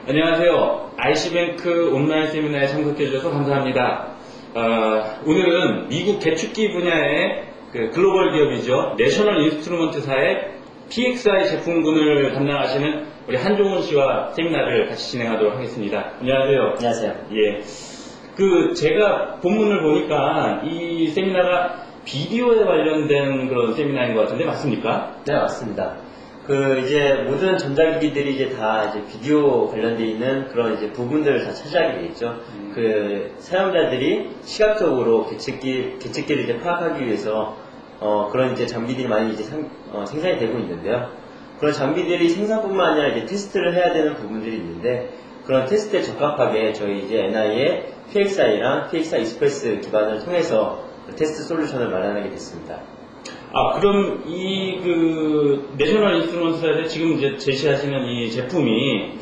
안녕하세요. IC뱅크 온라인 세미나에 참석해주셔서 감사합니다. 오늘은 미국 개축기 분야의 글로벌 기업이죠. 내셔널 인스트루먼트사의 PXI 제품군을 담당하시는 우리 한종훈 씨와 세미나를 같이 진행하도록 하겠습니다. 안녕하세요. 안녕하세요. 예. 제가 본문을 보니까 이 세미나가 비디오에 관련된 그런 세미나인 것 같은데 맞습니까? 네, 맞습니다. 이제 모든 전자기기들이 이제 다 비디오 관련되어 있는 그런 이제 부분들을 다 차지하게 되겠죠. 사용자들이 시각적으로 계측기를 이제 파악하기 위해서 그런 이제 장비들이 많이 이제 생산이 되고 있는데요. 그런 장비들이 생산뿐만 아니라 이제 테스트를 해야 되는 부분들이 있는데, 그런 테스트에 적합하게 저희 이제 NI의 PXI랑 PXI 익스프레스 기반을 통해서 테스트 솔루션을 마련하게 됐습니다. 그럼 내셔널 인스트루먼트사에서 지금 이제 제시하시는 이 제품이,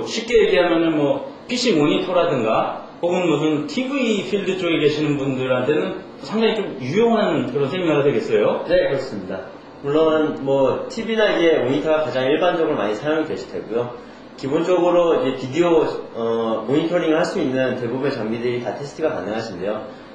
쉽게 얘기하면은 PC 모니터라든가, 혹은 무슨 TV 필드 쪽에 계시는 분들한테는 상당히 좀 유용한 그런 세미나가 되겠어요? 네, 그렇습니다. 물론, TV나 이제 모니터가 가장 일반적으로 많이 사용이 되실 테고요. 기본적으로 이제 비디오, 모니터링을 할 수 있는 대부분의 장비들이 다 테스트가 가능하신데요.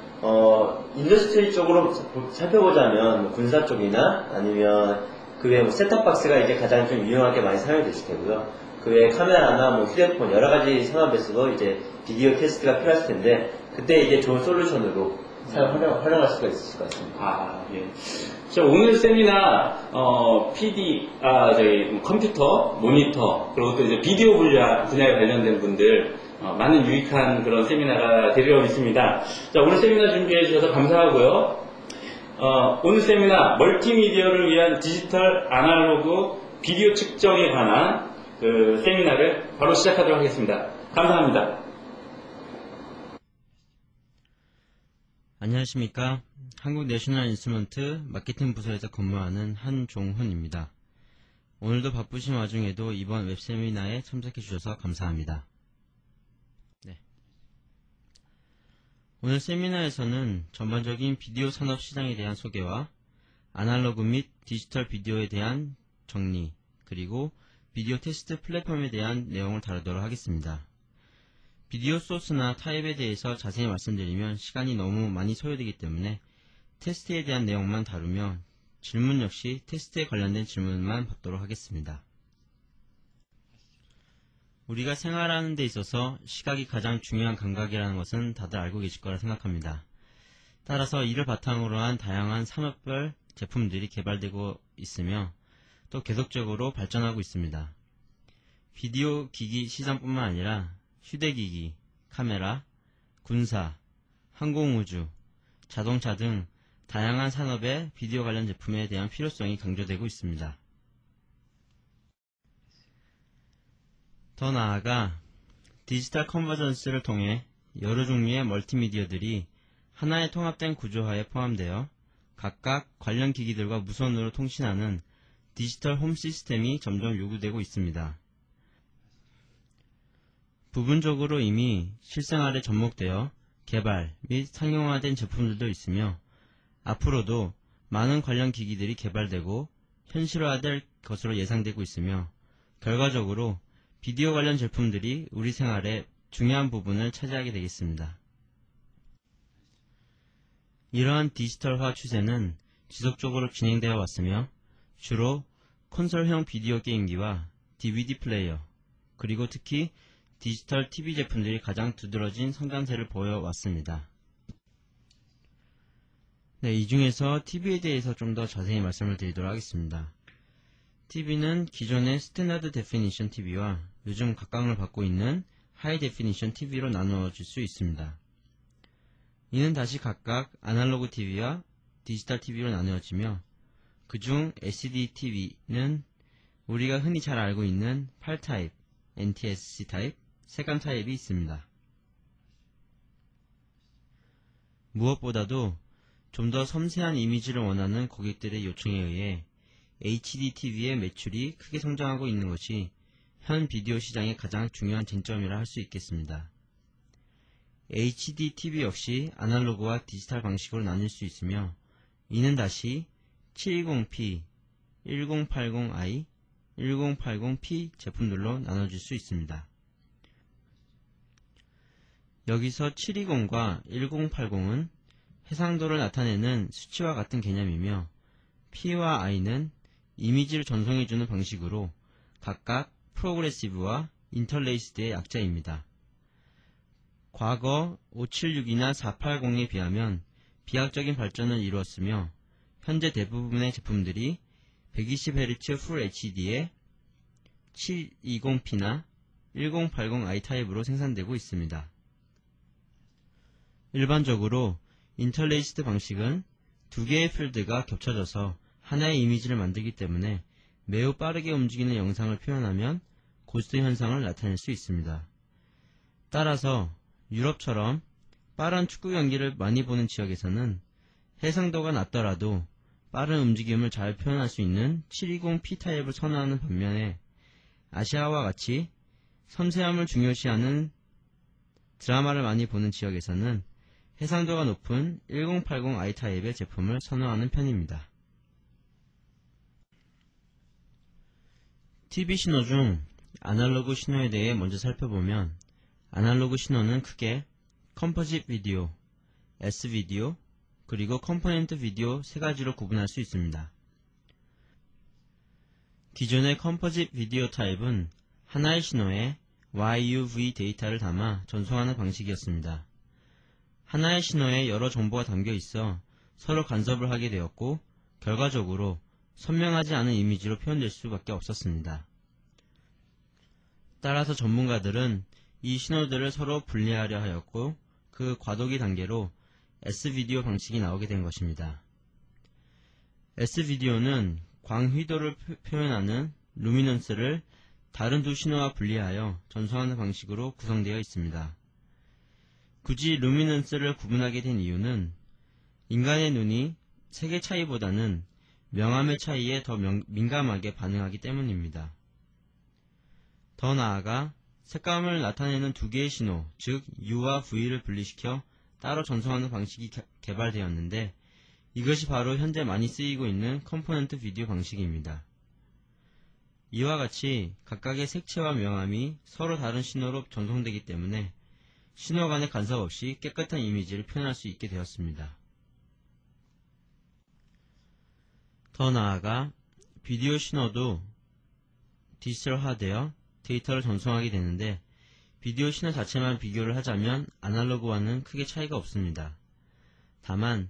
인더스트리 쪽으로 살펴보자면 군사 쪽이나 아니면 그 외에 셋탑박스가 이제 가장 좀 유용하게 많이 사용이 되실 테고요. 그 외에 카메라나 휴대폰 여러 가지 산업에서도 이제 비디오 테스트가 필요하실 텐데, 그때 이제 좋은 솔루션으로 활용할 수가 있을 것 같습니다. 예. 자, 오늘 세미나 컴퓨터, 모니터, 그리고 또 이제 비디오 분야에 관련된 분들 많은 유익한 그런 세미나가 되리라고 믿습니다. 자, 오늘 세미나 준비해 주셔서 감사하고요. 오늘 세미나 멀티미디어를 위한 디지털 아날로그 비디오 측정에 관한 세미나를 바로 시작하도록 하겠습니다. 감사합니다. 안녕하십니까. 한국 내셔널 인스트루먼트 마케팅 부서에서 근무하는 한종훈입니다. 오늘도 바쁘신 와중에도 이번 웹세미나에 참석해 주셔서 감사합니다. 오늘 세미나에서는 전반적인 비디오 산업 시장에 대한 소개와 아날로그 및 디지털 비디오에 대한 정리, 그리고 비디오 테스트 플랫폼에 대한 내용을 다루도록 하겠습니다. 비디오 소스나 타입에 대해서 자세히 말씀드리면 시간이 너무 많이 소요되기 때문에 테스트에 대한 내용만 다루며 질문 역시 테스트에 관련된 질문만 받도록 하겠습니다. 우리가 생활하는 데 있어서 시각이 가장 중요한 감각이라는 것은 다들 알고 계실 거라 생각합니다. 따라서 이를 바탕으로 한 다양한 산업별 제품들이 개발되고 있으며 또 계속적으로 발전하고 있습니다. 비디오 기기 시장뿐만 아니라 휴대기기, 카메라, 군사, 항공우주, 자동차 등 다양한 산업의 비디오 관련 제품에 대한 필요성이 강조되고 있습니다. 더 나아가 디지털 컨버전스를 통해 여러 종류의 멀티미디어들이 하나의 통합된 구조화에 포함되어 각각 관련 기기들과 무선으로 통신하는 디지털 홈 시스템이 점점 요구되고 있습니다. 부분적으로 이미 실생활에 접목되어 개발 및 상용화된 제품들도 있으며 앞으로도 많은 관련 기기들이 개발되고 현실화될 것으로 예상되고 있으며 결과적으로 비디오 관련 제품들이 우리 생활의 중요한 부분을 차지하게 되겠습니다. 이러한 디지털화 추세는 지속적으로 진행되어 왔으며 주로 콘솔형 비디오 게임기와 DVD 플레이어, 그리고 특히 디지털 TV 제품들이 가장 두드러진 성장세를 보여왔습니다. 이 중에서 TV에 대해서 좀 더 자세히 말씀을 드리도록 하겠습니다. TV는 기존의 스탠다드 데피니션 TV와 요즘 각광을 받고 있는 하이 데피니션 TV로 나누어질 수 있습니다. 이는 다시 각각 아날로그 TV와 디지털 TV로 나누어지며 그중 LCD TV는 우리가 흔히 잘 알고 있는 8타입, NTSC 타입, 색감 타입이 있습니다. 무엇보다도 좀 더 섬세한 이미지를 원하는 고객들의 요청에 의해 HD TV의 매출이 크게 성장하고 있는 것이 현 비디오 시장의 가장 중요한 쟁점이라 할 수 있겠습니다. HD TV 역시 아날로그와 디지털 방식으로 나뉠 수 있으며 이는 다시 720p, 1080i, 1080p 제품들로 나눠질 수 있습니다. 여기서 720과 1080은 해상도를 나타내는 수치와 같은 개념이며 P와 I는 이미지를 전송해주는 방식으로 각각 프로그레시브와 인터레이스드의 약자입니다. 과거 576이나 480에 비하면 비약적인 발전을 이루었으며 현재 대부분의 제품들이 120Hz Full HD의 720p나 1080i 타입으로 생산되고 있습니다. 일반적으로 인터레이스드 방식은 두 개의 필드가 겹쳐져서 하나의 이미지를 만들기 때문에 매우 빠르게 움직이는 영상을 표현하면 고스트 현상을 나타낼 수 있습니다. 따라서 유럽처럼 빠른 축구 경기를 많이 보는 지역에서는 해상도가 낮더라도 빠른 움직임을 잘 표현할 수 있는 720p 타입을 선호하는 반면에 아시아와 같이 섬세함을 중요시하는 드라마를 많이 보는 지역에서는 해상도가 높은 1080i 타입의 제품을 선호하는 편입니다. TV 신호 중 아날로그 신호에 대해 먼저 살펴보면 아날로그 신호는 크게 컴포짓 비디오, S 비디오, 그리고 컴포넌트 비디오 세 가지로 구분할 수 있습니다. 기존의 컴포짓 비디오 타입은 하나의 신호에 YUV 데이터를 담아 전송하는 방식이었습니다. 하나의 신호에 여러 정보가 담겨 있어 서로 간섭을 하게 되었고 결과적으로 선명하지 않은 이미지로 표현될 수밖에 없었습니다. 따라서 전문가들은 이 신호들을 서로 분리하려 하였고 그 과도기 단계로 S-비디오 방식이 나오게 된 것입니다. S-비디오는 광휘도를 표현하는 루미넌스를 다른 두 신호와 분리하여 전송하는 방식으로 구성되어 있습니다. 굳이 루미넌스를 구분하게 된 이유는 인간의 눈이 색의 차이보다는 명암의 차이에 더 민감하게 반응하기 때문입니다. 더 나아가 색감을 나타내는 두 개의 신호, 즉 U와 V를 분리시켜 따로 전송하는 방식이 개발되었는데 이것이 바로 현재 많이 쓰이고 있는 컴포넌트 비디오 방식입니다. 이와 같이 각각의 색채와 명암이 서로 다른 신호로 전송되기 때문에 신호 간의 간섭 없이 깨끗한 이미지를 표현할 수 있게 되었습니다. 더 나아가 비디오 신호도 디지털화되어 데이터를 전송하게 되는데 비디오 신호 자체만 비교를 하자면 아날로그와는 크게 차이가 없습니다. 다만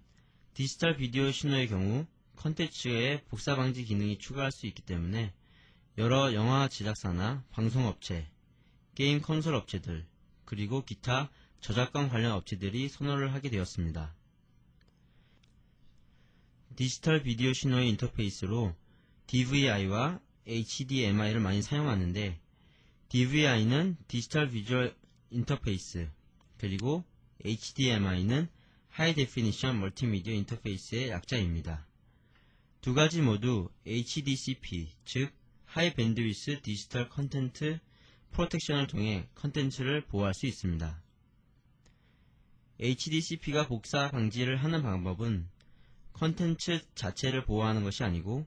디지털 비디오 신호의 경우 컨텐츠에 복사 방지 기능이 추가할 수 있기 때문에 여러 영화 제작사나 방송업체, 게임 콘솔 업체들, 그리고 기타 저작권 관련 업체들이 선호를 하게 되었습니다. 디지털 비디오 신호의 인터페이스로 DVI와 HDMI를 많이 사용하는데 DVI는 디지털 비주얼 인터페이스, 그리고 HDMI는 하이 데피니션 멀티미디어 인터페이스의 약자입니다. 두 가지 모두 HDCP, 즉 하이 밴드위스 디지털 컨텐트 프로텍션을 통해 컨텐츠를 보호할 수 있습니다. HDCP가 복사 방지를 하는 방법은 컨텐츠 자체를 보호하는 것이 아니고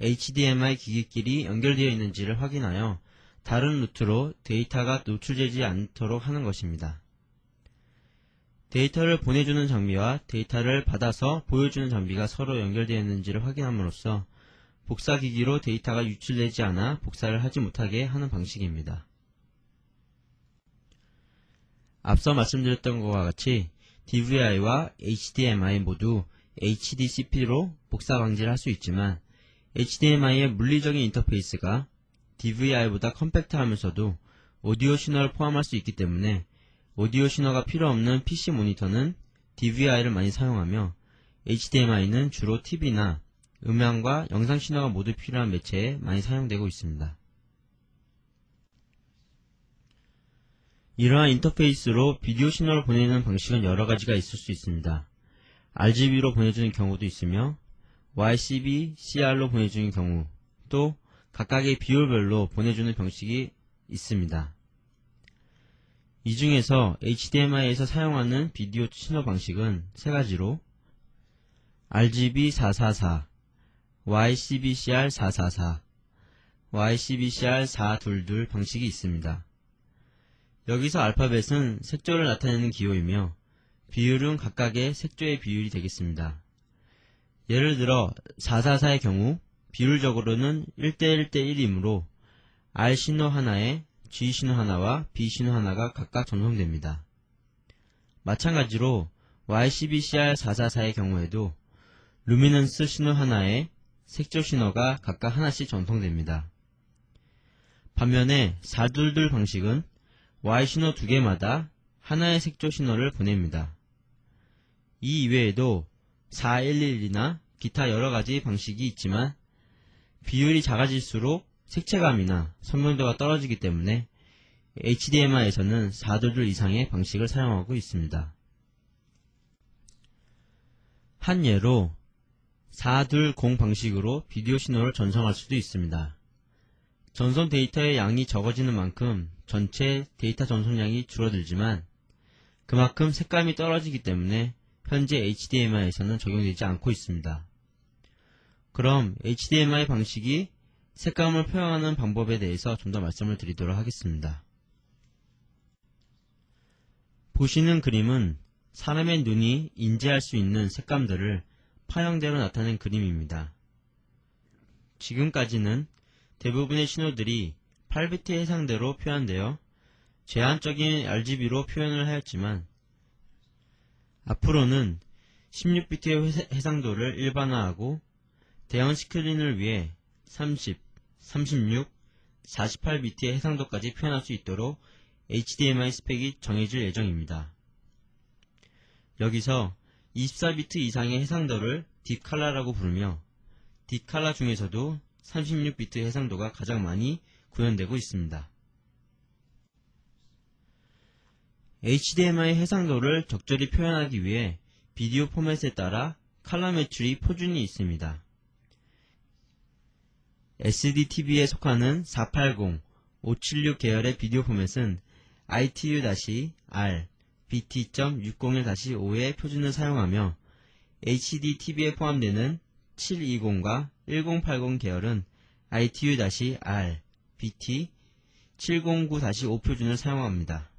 HDMI 기기끼리 연결되어 있는지를 확인하여 다른 루트로 데이터가 노출되지 않도록 하는 것입니다. 데이터를 보내주는 장비와 데이터를 받아서 보여주는 장비가 서로 연결되어 있는지를 확인함으로써 복사기기로 데이터가 유출되지 않아 복사를 하지 못하게 하는 방식입니다. 앞서 말씀드렸던 것과 같이 DVI와 HDMI 모두 HDCP로 복사 방지를 할 수 있지만 HDMI의 물리적인 인터페이스가 DVI보다 컴팩트하면서도 오디오 신호를 포함할 수 있기 때문에 오디오 신호가 필요 없는 PC 모니터는 DVI를 많이 사용하며 HDMI는 주로 TV나 음향과 영상 신호가 모두 필요한 매체에 많이 사용되고 있습니다. 이러한 인터페이스로 비디오 신호를 보내는 방식은 여러 가지가 있을 수 있습니다. RGB로 보내주는 경우도 있으며 YCB, CR로 보내주는 경우, 또 각각의 비율별로 보내주는 방식이 있습니다. 이 중에서 HDMI에서 사용하는 비디오 신호 방식은 세 가지로 RGB444, YCBCR444, YCBCR422 방식이 있습니다. 여기서 알파벳은 색조를 나타내는 기호이며 비율은 각각의 색조의 비율이 되겠습니다. 예를 들어 444의 경우 비율적으로는 1:1:1이므로 R 신호 하나에 G 신호 하나와 B 신호 하나가 각각 전송됩니다. 마찬가지로 YCBCR444의 경우에도 루미넌스 신호 하나에 색조 신호가 각각 하나씩 전송됩니다. 반면에 422 방식은 Y 신호 2개마다 하나의 색조 신호를 보냅니다. 이 이외에도 411이나 기타 여러가지 방식이 있지만 비율이 작아질수록 색채감이나 선명도가 떨어지기 때문에 HDMI에서는 422 이상의 방식을 사용하고 있습니다. 한 예로 420 방식으로 비디오 신호를 전송할 수도 있습니다. 전송 데이터의 양이 적어지는 만큼 전체 데이터 전송량이 줄어들지만 그만큼 색감이 떨어지기 때문에 현재 HDMI에서는 적용되지 않고 있습니다. 그럼 HDMI 방식이 색감을 표현하는 방법에 대해서 좀 더 말씀을 드리도록 하겠습니다. 보시는 그림은 사람의 눈이 인지할 수 있는 색감들을 파형대로 나타낸 그림입니다. 지금까지는 대부분의 신호들이 8비트의 해상대로 표현되어 제한적인 RGB로 표현을 하였지만 앞으로는 16비트의 해상도를 일반화하고 대형 스크린을 위해 30, 36, 48비트의 해상도까지 표현할 수 있도록 HDMI 스펙이 정해질 예정입니다. 여기서 24비트 이상의 해상도를 딥칼라라고 부르며 딥칼라 중에서도 36비트 해상도가 가장 많이 구현되고 있습니다. HDMI 해상도를 적절히 표현하기 위해 비디오 포맷에 따라 칼라 매출이 표준이 있습니다. SD-TV에 속하는 480, 576 계열의 비디오 포맷은 ITU-R, BT.601-5의 표준을 사용하며 HD-TV에 포함되는 720과 1080 계열은 ITU-R, BT.709-5 표준을 사용합니다.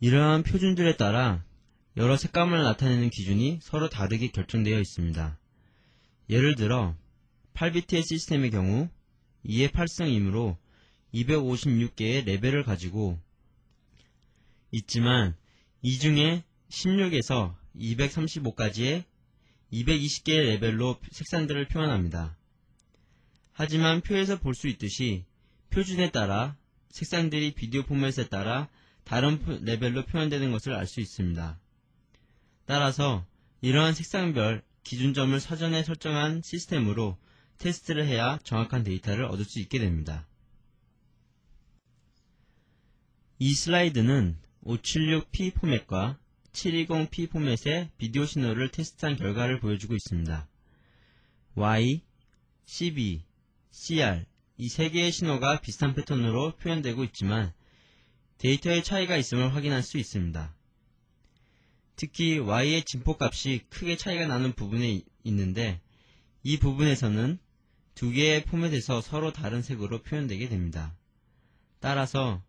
이러한 표준들에 따라 여러 색감을 나타내는 기준이 서로 다르게 결정되어 있습니다. 예를 들어 8비트의 시스템의 경우 2의 8승이므로 256개의 레벨을 가지고 있지만 이 중에 16에서 235까지의 220개의 레벨로 색상들을 표현합니다. 하지만 표에서 볼 수 있듯이 표준에 따라 색상들이 비디오 포맷에 따라 다른 레벨로 표현되는 것을 알 수 있습니다. 따라서 이러한 색상별 기준점을 사전에 설정한 시스템으로 테스트를 해야 정확한 데이터를 얻을 수 있게 됩니다. 이 슬라이드는 576p 포맷과 720p 포맷의 비디오 신호를 테스트한 결과를 보여주고 있습니다. Y, CB, CR 이 세 개의 신호가 비슷한 패턴으로 표현되고 있지만 데이터의 차이가 있음을 확인할 수 있습니다. 특히 Y의 진폭값이 크게 차이가 나는 부분이 있는데 이 부분에서는 두 개의 포맷에서 서로 다른 색으로 표현되게 됩니다. 따라서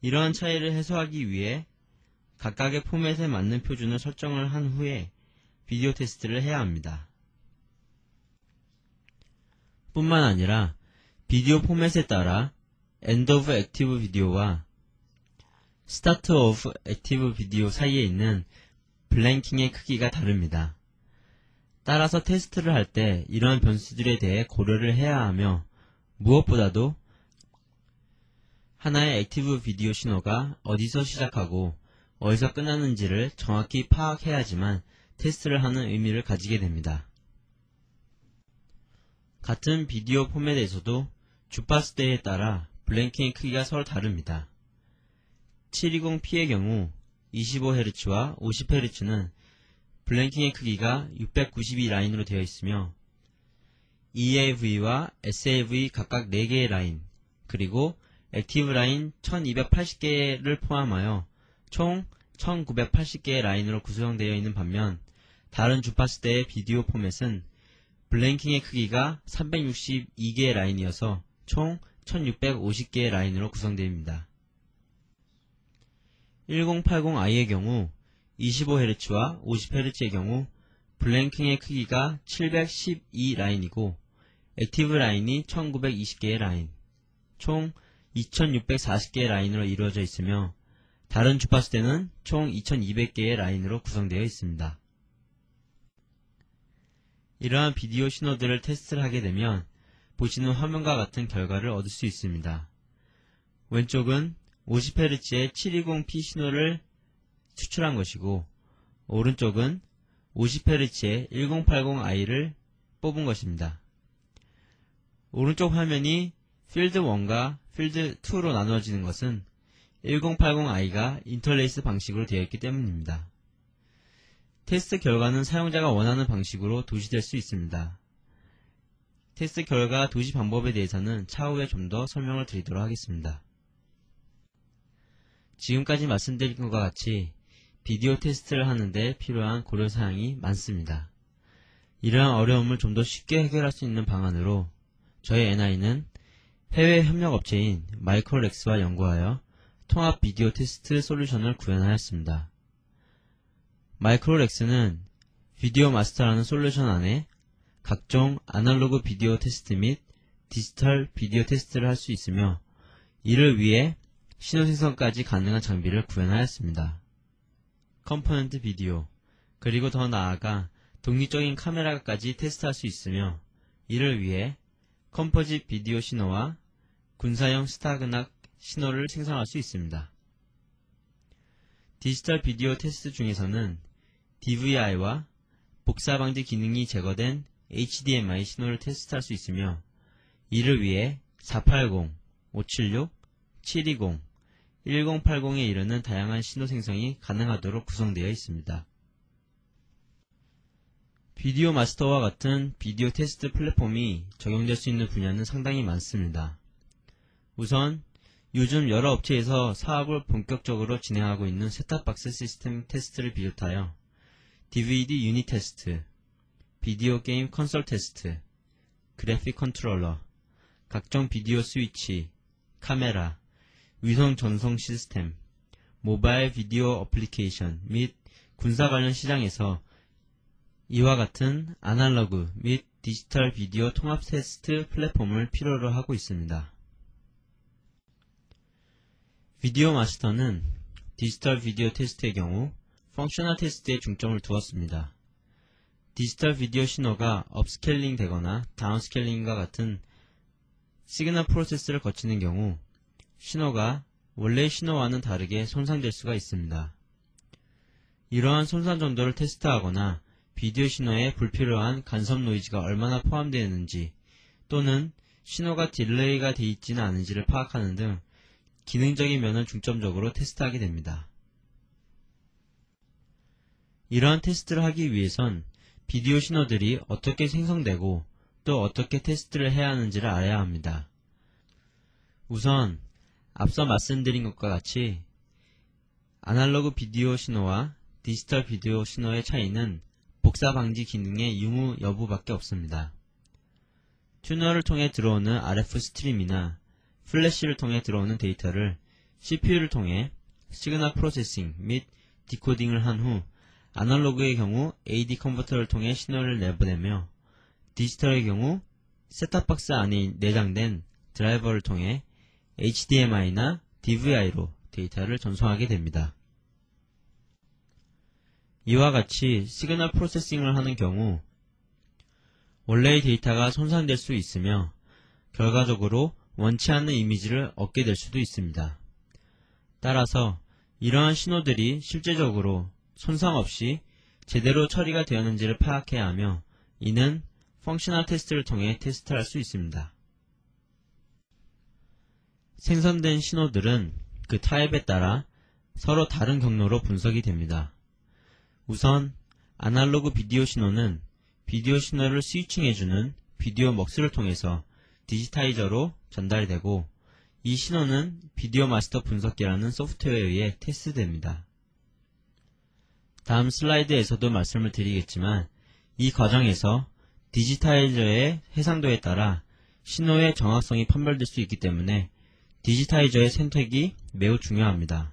이러한 차이를 해소하기 위해 각각의 포맷에 맞는 표준을 설정을 한 후에 비디오 테스트를 해야 합니다. 뿐만 아니라 비디오 포맷에 따라 End of Active Video와 Start of Active Video 사이에 있는 블랭킹의 크기가 다릅니다. 따라서 테스트를 할 때 이러한 변수들에 대해 고려를 해야 하며 무엇보다도 하나의 액티브 비디오 신호가 어디서 시작하고 어디서 끝나는지를 정확히 파악해야지만 테스트를 하는 의미를 가지게 됩니다. 같은 비디오 포맷에서도 주파수대에 따라 블랭킹의 크기가 서로 다릅니다. 720p의 경우 25Hz와 50Hz는 블랭킹의 크기가 692 라인으로 되어 있으며 EAV와 SAV 각각 4개의 라인, 그리고 액티브 라인 1280개를 포함하여 총 1980개의 라인으로 구성되어 있는 반면 다른 주파수대의 비디오 포맷은 블랭킹의 크기가 362개의 라인이어서 총 1650개의 라인으로 구성됩니다. 1080i의 경우 25Hz와 50Hz의 경우 블랭킹의 크기가 712라인이고 액티브 라인이 1920개의 라인, 총 2640개의 라인으로 이루어져 있으며 다른 주파수대는 총 2200개의 라인으로 구성되어 있습니다. 이러한 비디오 신호들을 테스트를 하게 되면 보시는 화면과 같은 결과를 얻을 수 있습니다. 왼쪽은 50Hz의 720p 신호를 추출한 것이고 오른쪽은 50Hz의 1080i를 뽑은 것입니다. 오른쪽 화면이 필드 1과 필드 2로 나누어지는 것은 1080i가 인터레이스 방식으로 되어 있기 때문입니다. 테스트 결과는 사용자가 원하는 방식으로 도시될 수 있습니다. 테스트 결과 도시 방법에 대해서는 차후에 좀 더 설명을 드리도록 하겠습니다. 지금까지 말씀드린 것과 같이 비디오 테스트를 하는데 필요한 고려사항이 많습니다. 이러한 어려움을 좀 더 쉽게 해결할 수 있는 방안으로 저희 NI는 해외 협력업체인 마이크로렉스와 연구하여 통합 비디오 테스트 솔루션을 구현하였습니다. 마이크로렉스는 비디오 마스터라는 솔루션 안에 각종 아날로그 비디오 테스트 및 디지털 비디오 테스트를 할 수 있으며 이를 위해 신호 생성까지 가능한 장비를 구현하였습니다. 컴포넌트 비디오, 그리고 더 나아가 독립적인 카메라까지 테스트할 수 있으며 이를 위해 컴포짓 비디오 신호와 군사용 스타그낙 신호를 생성할 수 있습니다. 디지털 비디오 테스트 중에서는 DVI와 복사방지 기능이 제거된 HDMI 신호를 테스트할 수 있으며 이를 위해 480, 576, 720, 1080에 이르는 다양한 신호 생성이 가능하도록 구성되어 있습니다. 비디오 마스터와 같은 비디오 테스트 플랫폼이 적용될 수 있는 분야는 상당히 많습니다. 우선 요즘 여러 업체에서 사업을 본격적으로 진행하고 있는 셋탑박스 시스템 테스트를 비롯하여 DVD 유닛 테스트, 비디오 게임 컨솔 테스트, 그래픽 컨트롤러, 각종 비디오 스위치, 카메라, 위성 전송 시스템, 모바일 비디오 어플리케이션 및 군사 관련 시장에서 이와 같은 아날로그 및 디지털 비디오 통합 테스트 플랫폼을 필요로 하고 있습니다. 비디오 마스터는 디지털 비디오 테스트의 경우 펑셔널 테스트에 중점을 두었습니다. 디지털 비디오 신호가 업스케일링 되거나 다운스케일링과 같은 시그널 프로세스를 거치는 경우 신호가 원래의 신호와는 다르게 손상될 수가 있습니다. 이러한 손상 정도를 테스트하거나 비디오 신호에 불필요한 간섭 노이즈가 얼마나 포함되어 있는지 또는 신호가 딜레이가 되어 있지는 않은지를 파악하는 등 기능적인 면을 중점적으로 테스트하게 됩니다. 이러한 테스트를 하기 위해선 비디오 신호들이 어떻게 생성되고 또 어떻게 테스트를 해야 하는지를 알아야 합니다. 우선 앞서 말씀드린 것과 같이 아날로그 비디오 신호와 디지털 비디오 신호의 차이는 복사 방지 기능의 유무 여부밖에 없습니다. 튜너를 통해 들어오는 RF 스트림이나 플래시를 통해 들어오는 데이터를 CPU를 통해 시그널 프로세싱 및 디코딩을 한 후 아날로그의 경우 AD 컨버터를 통해 신호를 내보내며 디지털의 경우 셋탑박스 안에 내장된 드라이버를 통해 HDMI나 DVI로 데이터를 전송하게 됩니다. 이와 같이 시그널 프로세싱을 하는 경우 원래의 데이터가 손상될 수 있으며 결과적으로 원치 않는 이미지를 얻게 될 수도 있습니다. 따라서 이러한 신호들이 실제적으로 손상 없이 제대로 처리가 되었는지를 파악해야 하며 이는 펑셔널 테스트를 통해 테스트할 수 있습니다. 생성된 신호들은 그 타입에 따라 서로 다른 경로로 분석이 됩니다. 우선 아날로그 비디오 신호는 비디오 신호를 스위칭해주는 비디오 먹스를 통해서 디지타이저로 전달되고 이 신호는 비디오 마스터 분석기라는 소프트웨어에 의해 테스트됩니다. 다음 슬라이드에서도 말씀을 드리겠지만 이 과정에서 디지타이저의 해상도에 따라 신호의 정확성이 판별될 수 있기 때문에 디지타이저의 선택이 매우 중요합니다.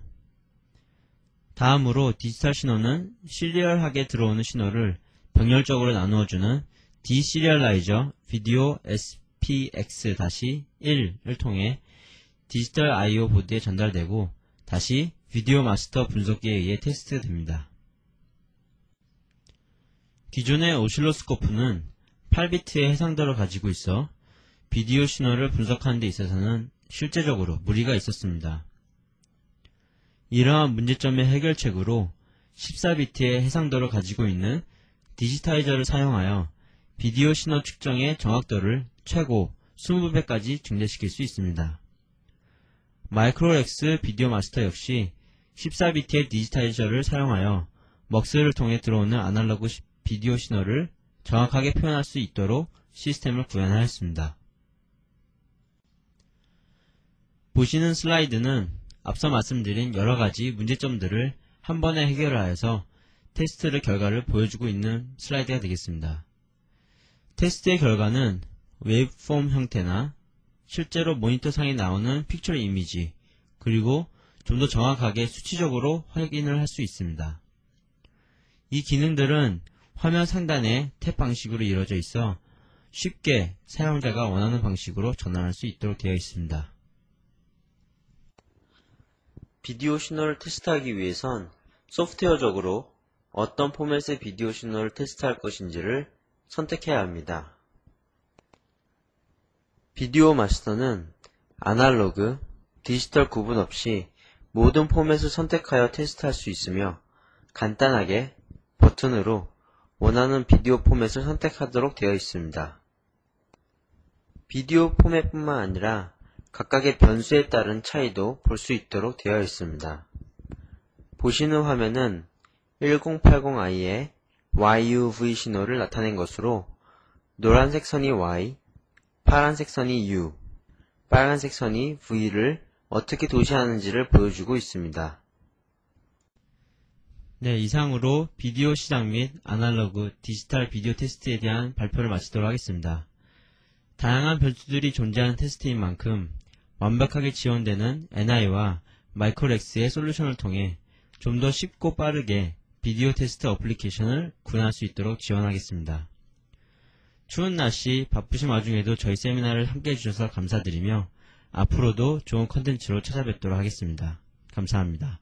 다음으로 디지털 신호는 시리얼하게 들어오는 신호를 병렬적으로 나누어주는 디시리얼라이저 비디오 SPX-1을 통해 디지털 I/O 보드에 전달되고 다시 비디오 마스터 분석기에 의해 테스트됩니다. 기존의 오실로스코프는 8비트의 해상도를 가지고 있어 비디오 신호를 분석하는 데 있어서는 실제적으로 무리가 있었습니다. 이러한 문제점의 해결책으로 14비트의 해상도를 가지고 있는 디지타이저를 사용하여 비디오 신호 측정의 정확도를 최고 20배까지 증대시킬 수 있습니다. 마이크로렉스 비디오 마스터 역시 14비트의 디지타이저를 사용하여 먹스를 통해 들어오는 아날로그 비디오 신호를 정확하게 표현할 수 있도록 시스템을 구현하였습니다. 보시는 슬라이드는 앞서 말씀드린 여러가지 문제점들을 한 번에 해결하여서 테스트 결과를 보여주고 있는 슬라이드가 되겠습니다. 테스트의 결과는 웨이브폼 형태나 실제로 모니터상에 나오는 픽처 이미지, 그리고 좀 더 정확하게 수치적으로 확인을 할 수 있습니다. 이 기능들은 화면 상단에 탭 방식으로 이루어져 있어 쉽게 사용자가 원하는 방식으로 전환할 수 있도록 되어 있습니다. 비디오 신호를 테스트하기 위해선 소프트웨어적으로 어떤 포맷의 비디오 신호를 테스트할 것인지를 선택해야 합니다. 비디오 마스터는 아날로그, 디지털 구분 없이 모든 포맷을 선택하여 테스트할 수 있으며 간단하게 버튼으로 원하는 비디오 포맷을 선택하도록 되어 있습니다. 비디오 포맷뿐만 아니라 각각의 변수에 따른 차이도 볼 수 있도록 되어 있습니다. 보시는 화면은 1080i의 YUV 신호를 나타낸 것으로 노란색 선이 Y, 파란색 선이 U, 빨간색 선이 V를 어떻게 도시하는지를 보여주고 있습니다. 네, 이상으로 비디오 시장 및 아날로그, 디지털 비디오 테스트에 대한 발표를 마치도록 하겠습니다. 다양한 변수들이 존재하는 테스트인 만큼 완벽하게 지원되는 NI와 마이크로렉스의 솔루션을 통해 좀 더 쉽고 빠르게 비디오 테스트 어플리케이션을 구현할 수 있도록 지원하겠습니다. 추운 날씨 바쁘신 와중에도 저희 세미나를 함께 해주셔서 감사드리며 앞으로도 좋은 컨텐츠로 찾아뵙도록 하겠습니다. 감사합니다.